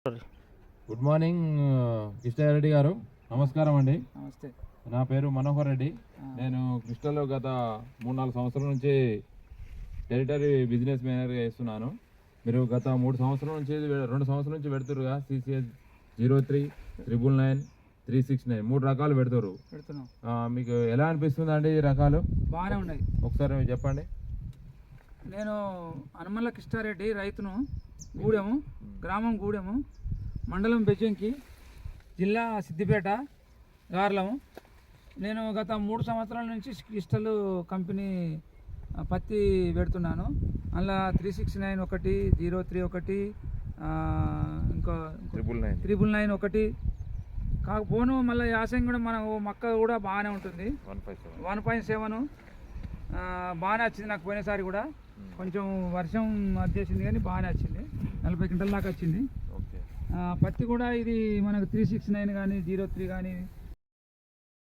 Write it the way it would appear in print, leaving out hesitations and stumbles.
Good morning Krishna Reddy గారు, నమస్కారం అండి. నమస్తే. నా పేరు మనోహర్ రెడ్డి. నేను కృష్ణలో గత 3-4 సంవత్సరాల నుంచి టెరిటరీ బిజినెస్ మేనేజర్గా చేస్తున్నాను. మీరు గత 2 సంవత్సరాల నుంచి పెడుతురుగా CCS 03, 999, 369 3 రకాలు పెడుతురు. మీకు ఎలా అనిపిస్తుంది అండి? ఈ రకాలు బాగానే ఉన్నాయి. ఒకసారి చెప్పండి. నేను హనుమల్ల కృష్ణారెడ్డి, రైతును, గూడెము, గ్రామం గూడెము, మండలం బెజ్జంకి, జిల్లా సిద్దిపేట, గార్లము. నేను గత 3 సంవత్సరాల నుంచి క్రిస్టల్ కంపెనీ పత్తి పెడుతున్నాను. అందులో 369 ఒకటి, 03 ఒకటి, ఇంకా 999 ఒకటి. కాకపోను మళ్ళీ యాసంగి కూడా మన మక్క కూడా బాగానే ఉంటుంది. 1.7 బాగానే వచ్చింది నాకు. పోయినసారి కూడా కొంచెం వర్షం వచ్చేసింది కానీ బాగానే వచ్చింది. 40 క్వింటల్ దాకా వచ్చింది. పత్తి కూడా ఇది మనకు 369 కానీ, 03 కానీ,